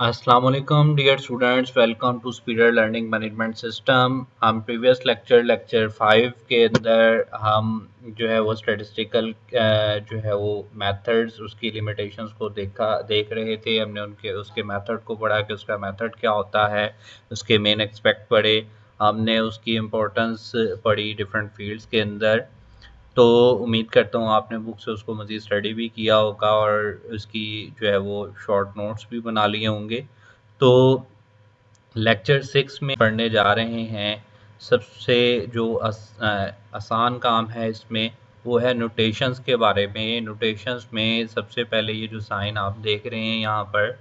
अस्सलाम वालेकुम dear students, welcome to speeder learning management system. हम प्रीवियस लेक्चर 5 के अंदर हम जो है वो स्टैटिस्टिकल जो है वो मेथड्स, उसकी लिमिटेशंस को देख रहे थे। हमने उनके उसके मेथड को पढ़ा कि उसका मेथड क्या होता है, उसके मेन एक्सपेक्ट पढ़े, हमने उसकी इम्पोर्टेंस पढ़ी डिफरेंट फील्ड्स के अंदर। तो उम्मीद करता हूँ आपने बुक से उसको मज़ीद स्टडी भी किया होगा और उसकी जो है वो शॉर्ट नोट्स भी बना लिए होंगे। तो लेक्चर 6 में पढ़ने जा रहे हैं। सबसे जो आसान काम है इसमें वो है नोटेशंस के बारे में। नोटेशंस में सबसे पहले ये जो साइन आप देख रहे हैं यहाँ पर,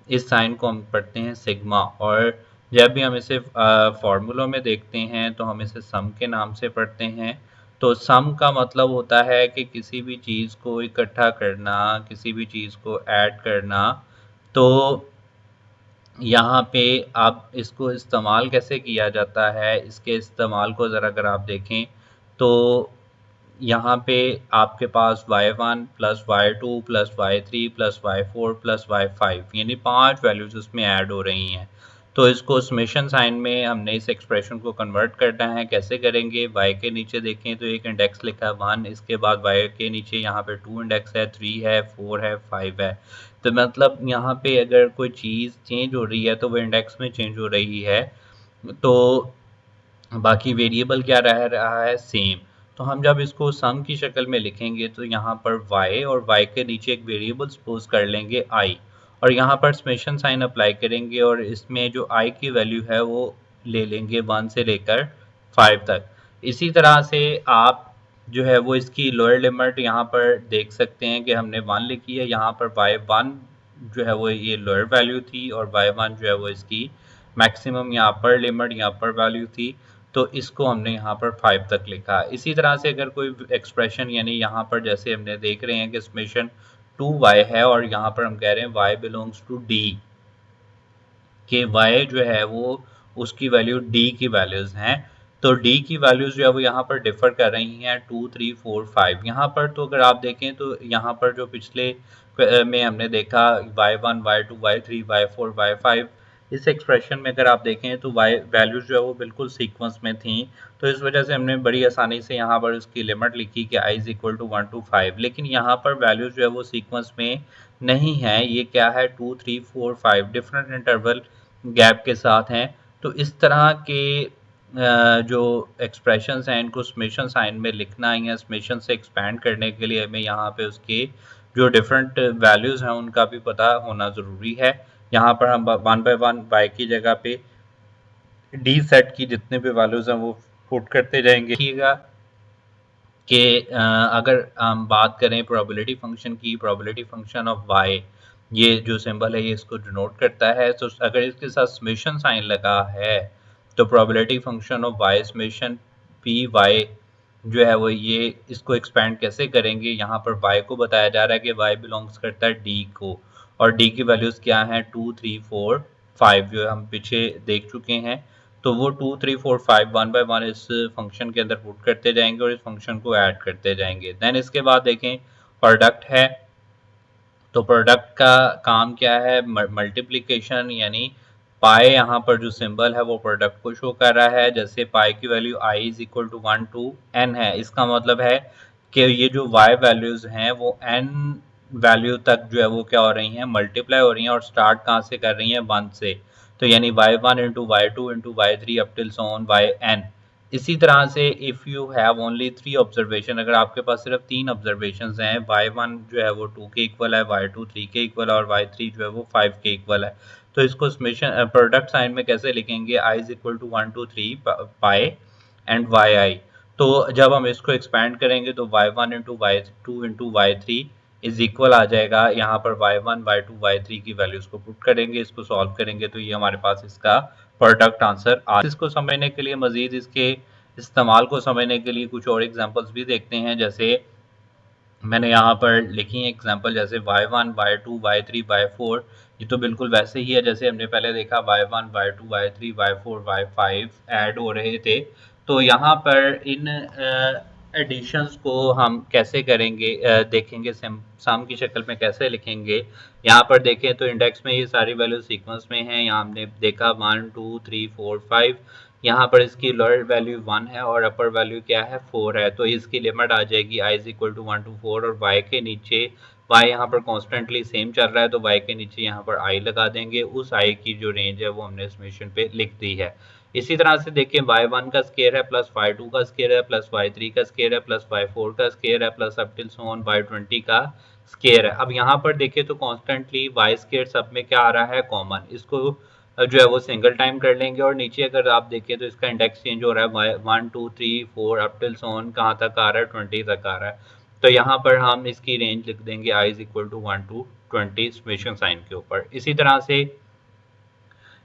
इस साइन को हम पढ़ते हैं सिग्मा। और जब भी हम इसे फॉर्मूलों में देखते हैं तो हम इसे सम के नाम से पढ़ते हैं। तो सम का मतलब होता है कि किसी भी चीज़ को इकट्ठा करना, किसी भी चीज़ को ऐड करना। तो यहाँ पे आप इसको इस्तेमाल कैसे किया जाता है, इसके इस्तेमाल को ज़रा अगर आप देखें तो यहाँ पे आपके पास y1 plus y2 plus y3 plus y4 plus y5 यानी 5 वैल्यूज उसमें ऐड हो रही हैं। तो इसको समेशन साइन में हमने इस एक्सप्रेशन को कन्वर्ट करना है। कैसे करेंगे? y के नीचे देखें तो एक इंडेक्स लिखा है 1, इसके बाद y के नीचे यहाँ पे 2 इंडेक्स है, 3 है, 4 है, 5 है। तो मतलब यहाँ पे अगर कोई चीज़ चेंज हो रही है तो वो इंडेक्स में चेंज हो रही है, तो बाकी वेरिएबल क्या रह रहा है? सेम। तो हम जब इसको सम की शक्ल में लिखेंगे तो यहाँ पर y और y के नीचे एक वेरिएबल सपोज कर लेंगे i, और यहाँ पर समेशन साइन अप्लाई करेंगे और इसमें जो i की वैल्यू है वो ले लेंगे 1 से लेकर 5 तक। इसी तरह से आप जो है वो इसकी लोअर लिमिट यहाँ पर देख सकते हैं कि हमने 1 लिखी है। यहाँ पर y1 जो है वो ये लोअर वैल्यू थी और y1 जो है वो इसकी मैक्सिमम या अपर लिमिट या अपर वैल्यू थी। तो इसको हमने यहाँ पर 5 तक लिखा। इसी तरह से अगर कोई एक्सप्रेशन, यानी यहाँ पर जैसे हमने देख रहे हैं कि समेशन 2y है और यहाँ पर हम कह रहे हैं y बिलोंग्स टू d, कि y जो है वो उसकी वैल्यू d की वैल्यूज हैं। तो d की वैल्यूज जो है वो यहाँ पर डिफर कर रही हैं 2, 3, 4, 5। यहाँ पर तो अगर आप देखें तो यहाँ पर जो पिछले में हमने देखा y1, y2, y3, y4, y5, इस एक्सप्रेशन में अगर आप देखें तो y वैल्यूज जो है वो बिल्कुल सीक्वेंस में थी। तो इस वजह से हमने बड़ी आसानी से यहाँ पर उसकी लिमिट लिखी कि i is equal to 1 to 5। लेकिन यहाँ पर वैल्यूज जो है वो सीक्वेंस में नहीं है। ये क्या है? 2, 3, 4, 5 डिफरेंट इंटरवल गैप के साथ हैं। तो इस तरह के जो एक्सप्रेशंस हैं इनको समेशन साइन में लिखना या समेशन से एक्सपैंड करने के लिए हमें यहाँ पे उसके जो डिफरेंट वैल्यूज़ हैं उनका भी पता होना ज़रूरी है। यहाँ पर हम 1 बाय 1 y की जगह पे d सेट की जितने भी वैल्यूज़ हैं वो पुट करते जाएंगे। देखिएगा कि अगर हम बात करें प्रोबेबिलिटी फंक्शन की, प्रोबेबिलिटी फंक्शन ऑफ y, ये जो सिंबल है ये इसको डिनोट करता है। तो अगर इसके साथ समेशन साइन लगा है तो probability function of y summation P Y जो है वो ये इसको एक्सपेंड कैसे करेंगे? यहाँ पर y को बताया जा रहा है कि y बिलोंग्स करता है d को, और d की वैल्यूज़ क्या हैं? 2, 3, 4, 5 जो हम पीछे देख चुके हैं। तो वो 2, 3, 4, 5 1 बाय 1 इस फंक्शन के अंदर पुट करते जाएंगे और इस फंक्शन को ऐड करते जाएंगे। देन इसके बाद देखें प्रोडक्ट है। तो प्रोडक्ट का काम क्या है? मल्टीप्लिकेशन, यानी पाई यहाँ पर जो सिंबल है वो प्रोडक्ट को शो कर रहा है। जैसे पाई की value i is equal to 1 to n है, इसका मतलब है कि ये जो y वैल्यूज हैं वो n वैल्यू तक जो है वो क्या हो रही हैं? मल्टीप्लाई हो रही हैं। और स्टार्ट कहाँ से कर रही हैं? 1 से। तो यानी y1 into y2 into y3 up till so on yn। इसी तरह से if you have only 3 observation, अगर आपके पास सिर्फ 3 ऑब्जर्वेशन हैं, y1 जो है वो 2 के इक्वल है, y2 3 के इक्वल है और y3 जो है वो 5 के इक्वल है। तो इसको समेशन प्रोडक्ट साइन में कैसे लिखेंगे? i is equal to 1 to 3 pi and yi। तो जब हम इसको एक्सपैंड करेंगे तो y1 into y2 into y3 is equal आ जाएगा। यहाँ पर y1, y2, y3 की वैल्यूज को पुट करेंगे, इसको सॉल्व करेंगे तो ये हमारे पास इसका प्रोडक्ट आंसर आ। इसको समझने के लिए, मजीद इसके इस्तेमाल को समझने के लिए कुछ और एग्जांपल्स भी देखते हैं। जैसे मैंने यहाँ पर लिखी है एग्जांपल, जैसे y1, y2, y3, y4। ये तो बिल्कुल वैसे ही है जैसे हमने पहले देखा y1, y2, y3, y4, y5 add हो रहे थे। तो यहाँ पर इन एडिशंस को हम कैसे करेंगे, देखेंगे सम की शक्ल में कैसे लिखेंगे। यहाँ पर देखें तो इंडेक्स में ये सारी वैल्यू सीक्वेंस में हैं। यहाँ हमने देखा 1 2 3 4 5, यहाँ पर इसकी लोअर वैल्यू 1 है और अपर वैल्यू क्या है 4 है, तो इसकी लिमिट आ जाएगी i is equal to 1 to 4 और y के नीचे, y यहाँ पर कॉन्स्टेंटली सेम चल रहा है तो y के नीचे यहाँ पर i लगा देंगे। उस i की जो रेंज है वो हमने समेशन पे लिख दी है। इसी तरह से देखिए y1 का स्केयर है प्लस y2 का स्केयर है प्लस y3 का स्केयर है प्लस y4 का स्केयर है plus up till so on y20 का स्केयर है। अब यहाँ पर देखिए तो कॉन्स्टेंटली y स्केयर सब में क्या आ रहा है, कॉमन, इसको जो है वो सिंगल टाइम कर लेंगे और नीचे अगर आप देखें तो इसका इंडेक्स चेंज हो रहा है 1 2 3 4 अप टिल सो ऑन कहाँ तक आ रहा है 20 तक आ रहा है। तो यहाँ पर हम इसकी रेंज लिख देंगे i is equal to 1 to 20 summation sign के ऊपर। इसी तरह से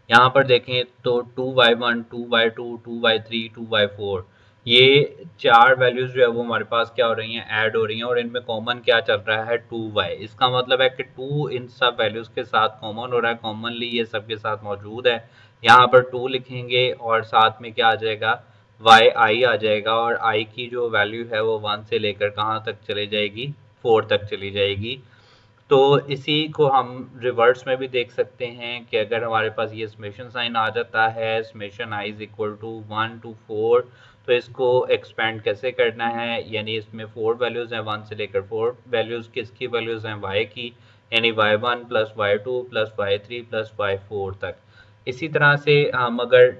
यहाँ पर देखें तो 2y1 2y2 2y3 2y4 ये चार वैल्यूज जो है वो हमारे पास क्या हो रही हैं, ऐड हो रही हैं और इनमें कॉमन क्या चल रहा है 2y। इसका मतलब है कि 2 इन सब वैल्यूज के साथ कॉमन हो रहा है, कॉमनली ये सब के साथ मौजूद है। यहाँ पर 2 लिखेंगे और साथ में क्या आ जाएगा yi आ जाएगा और i की जो वैल्यू है वो 1 से लेकर कहाँ तक चली जाएगी 4 तक चली जाएगी। तो इसी को हम रिवर्स में भी देख सकते हैं कि अगर हमारे पास ये समेशन साइन आ जाता है summation i is equal to 1 to 4, तो इसको एक्सपेंड कैसे करना है, यानी इसमें 4 वैल्यूज हैं 1 से लेकर 4 वैल्यूज किसकी वैल्यूज हैं y की, यानी y1 plus y2 plus y3 plus y4 तक। इसी तरह से हम अगर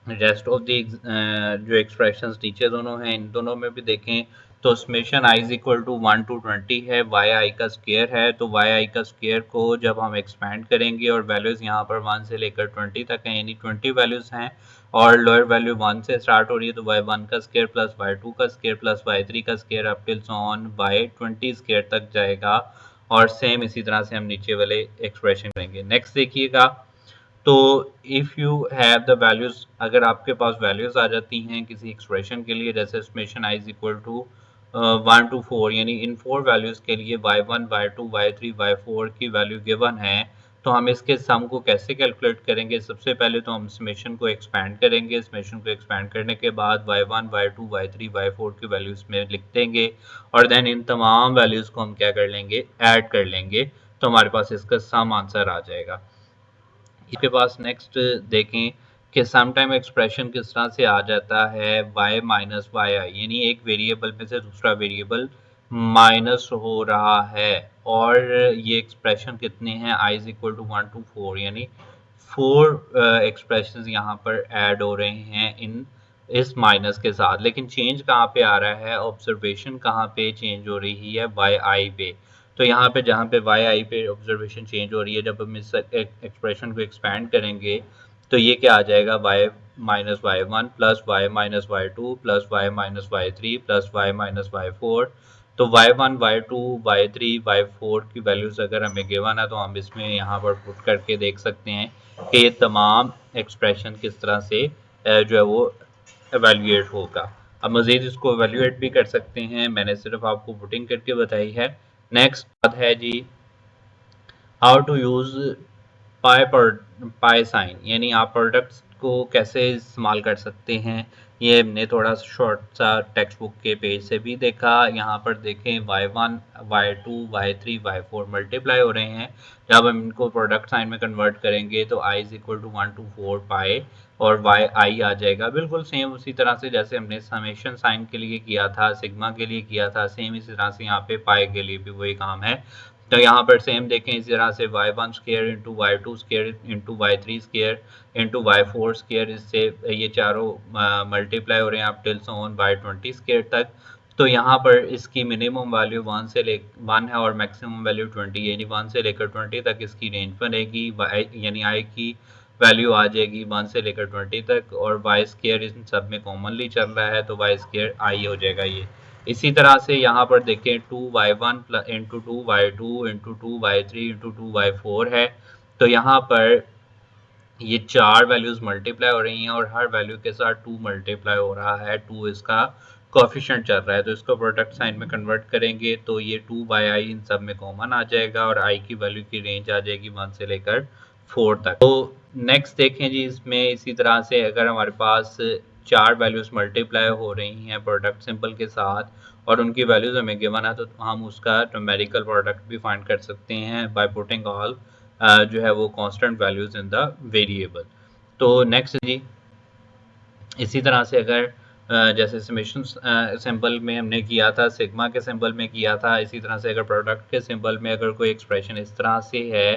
रेस्ट ऑफ दी जो एक्सप्रेशंस नीचे दोनों हैं इन दोनों में भी देखें तो summation i is equal to 1 to 20 है, yi का स्केयर है, तो yi का स्केयर को जब हम एक्सपेंड करेंगे और वैल्यूज यहाँ पर 1 से लेकर 20 तक हैं, यानी 20 वैल्यूज हैं और लोअर वैल्यू 1 से स्टार्ट हो रही है, तो y1 का स्केयर प्लस y2 का स्केयर प्लस y3 का square up till so on y20 square तक जाएगा और सेम इसी तरह से हम नीचे वाले एक्सप्रेशन करेंगे। नेक्स्ट देखिएगा तो if you have the values, अगर आपके पास वैल्यूज आ जाती हैं किसी एक्सप्रेशन के लिए, जैसे summation i is equal to 1 to 4, यानी इन 4 वैल्यूज के लिए y1 y2 y3 y4 की वैल्यू गिवन है, तो हम इसके सम को कैसे कैलकुलेट करेंगे। सबसे पहले तो हम समेशन को एक्सपैंड करेंगे, समेशन को एक्सपैंड करने के बाद y1 y2 y3 y4 की वैल्यूज में लिख देंगे और देन इन तमाम वैल्यूज को हम क्या कर लेंगे, ऐड कर लेंगे, तो हमारे पास इसका सम आंसर आ जाएगा। इसके पास नेक्स्ट देखें कि सम टाइम एक्सप्रेशन किस तरह से आ जाता है y माइनस वाई आई, यानी एक वेरिएबल में से दूसरा वेरिएबल माइनस हो रहा है और ये एक्सप्रेशन कितने हैं i is equal to 1 to 4, यानी 4 एक्सप्रेशंस यहाँ पर ऐड हो रहे हैं इन इस माइनस के साथ। लेकिन चेंज कहाँ पे आ रहा है, ऑब्जर्वेशन कहाँ पे चेंज हो रही है, वाई आई पे। तो यहाँ पे जहाँ पे वाई आई पे ऑब्जर्वेशन चेंज हो रही है, जब हम इस एक्सप्रेशन को एक्सपैंड करेंगे तो ये क्या आ जाएगा y minus Y one plus Y minus Y two plus Y minus Y three plus Y minus Y four. तो y1 y2 y3 y4 की वैल्यूज अगर हमें गिवन है तो हम इसमें यहाँ पर पुट करके देख सकते हैं कि ये तमाम एक्सप्रेशन किस तरह से जो है वो एवेल्यूएट होगा। अब मज़ीद इसको एवेल्यूएट भी कर सकते हैं, मैंने सिर्फ आपको पुटिंग करके बताई है। नेक्स्ट बात है जी how to use pi sign, यानी आप प्रोडक्ट्स को कैसे इस्तेमाल कर सकते हैं। ये हमने थोड़ा शॉर्ट सा टेक्स्ट बुक के पेज से भी देखा। यहाँ पर देखें y1 y2 y3 y4 multiply हो रहे हैं, जब हम इनको प्रोडक्ट साइन में कन्वर्ट करेंगे तो i is equal to 1 to 4 पाए और y i आ जाएगा। बिल्कुल सेम उसी तरह से जैसे हमने समेशन साइन के लिए किया था, सिग्मा के लिए किया था, सेम इसी तरह से यहाँ पे पाए के लिए भी वही काम है। तो यहाँ पर सेम देखें इसी तरह से y1 square into y2 square into y3 square into y4 square, इससे ये चारों मल्टीप्लाई हो रहे हैं up till so on y20 square तक। तो यहाँ पर इसकी मिनिमम वैल्यू 1 है और मैक्सिमम वैल्यू 20, यानी 1 से लेकर 20 तक इसकी रेंज बनेगी, यानी i की वैल्यू आ जाएगी 1 से लेकर 20 तक और y स्केयर इन सब में कॉमनली चल रहा है तो y स्केयर i हो जाएगा ये। इसी तरह से यहाँ पर देखें 2y1 into 2y2 into 2y3 into 2y4 है, तो यहाँ पर ये चार वैल्यूज मल्टीप्लाई हो रही हैं और हर वैल्यू के साथ 2 मल्टीप्लाई हो रहा है, 2 इसका कोफिशिएंट चल रहा है। तो इसको प्रोडक्ट साइन में कन्वर्ट करेंगे तो ये 2/i इन सब में कॉमन आ जाएगा और i की वैल्यू की रेंज आ जाएगी 1 से लेकर 4 तक। तो नेक्स्ट देखें जी, इसमें इसी तरह से अगर हमारे पास 4 वैल्यूज मल्टीप्लाई हो रही हैं प्रोडक्ट सिंबल के साथ और उनकी वैल्यूज हमें गिवन है, तो हम उसका न्यूमेरिकल प्रोडक्ट भी फाइंड कर सकते हैं बाय पुटिंग ऑल जो है वो constant values in the variable. तो नेक्स्ट जी, इसी तरह से अगर जैसे समेशन सिंबल में हमने किया था, सिग्मा के सिंबल में किया था, इसी तरह से अगर प्रोडक्ट के सिंबल में अगर कोई एक्सप्रेशन इस तरह से है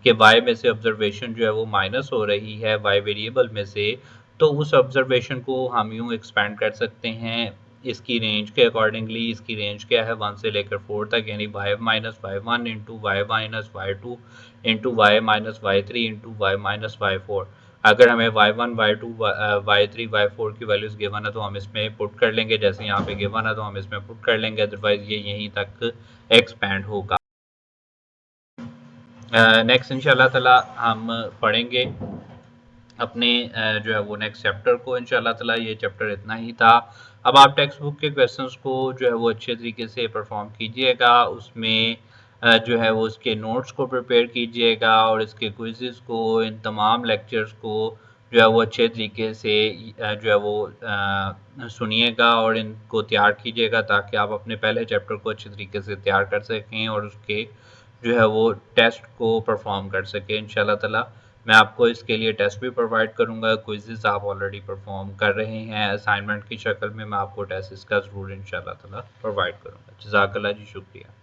कि y में से ऑब्जर्वेशन जो है वो माइनस हो रही है y वेरिएबल में से, तो उस ऑब्जर्वेशन को हम यूँ एक्सपेंड कर सकते हैं इसकी रेंज के अकॉर्डिंगली। इसकी रेंज क्या है 1 से लेकर 4 तक, यानी y minus y1 into y minus y2 into y minus y3 into y minus y4। अगर हमें y1 y2 y3 y4 की वैल्यूज गिवन है तो हम इसमें पुट कर लेंगे, जैसे यहाँ पे गिवन है तो हम इसमें पुट कर लेंगे, अदरवाइज ये यहीं तक एक्सपैंड होगा। नेक्स्ट इंशाल्लाह ताला हम पढ़ेंगे अपने जो है वो नेक्स्ट चैप्टर को इंशाल्लाह ताला। ये चैप्टर इतना ही था। अब आप टेक्स्ट बुक के क्वेश्चंस को जो है वो अच्छे तरीके से परफॉर्म कीजिएगा, उसमें जो है वो उसके नोट्स को प्रिपेयर कीजिएगा और इसके क्विज़ेस को, इन तमाम लेक्चर्स को जो है वो अच्छे तरीके से जो है वो सुनिएगा और इनको तैयार कीजिएगा ताकि आप अपने पहले चैप्टर को अच्छे तरीके से तैयार कर सकें और उसके जो है वो टेस्ट को परफॉर्म कर सकें इंशाल्लाह ताला। मैं आपको इसके लिए टेस्ट भी प्रोवाइड करूंगा, क्विज़ेस आप ऑलरेडी परफॉर्म कर रहे हैं, असाइनमेंट की शक्ल में मैं आपको टेस्ट इसका ज़रूर इंशाल्लाह ताला प्रोवाइड करूंगा। जज़ाकल्लाह जी, शुक्रिया।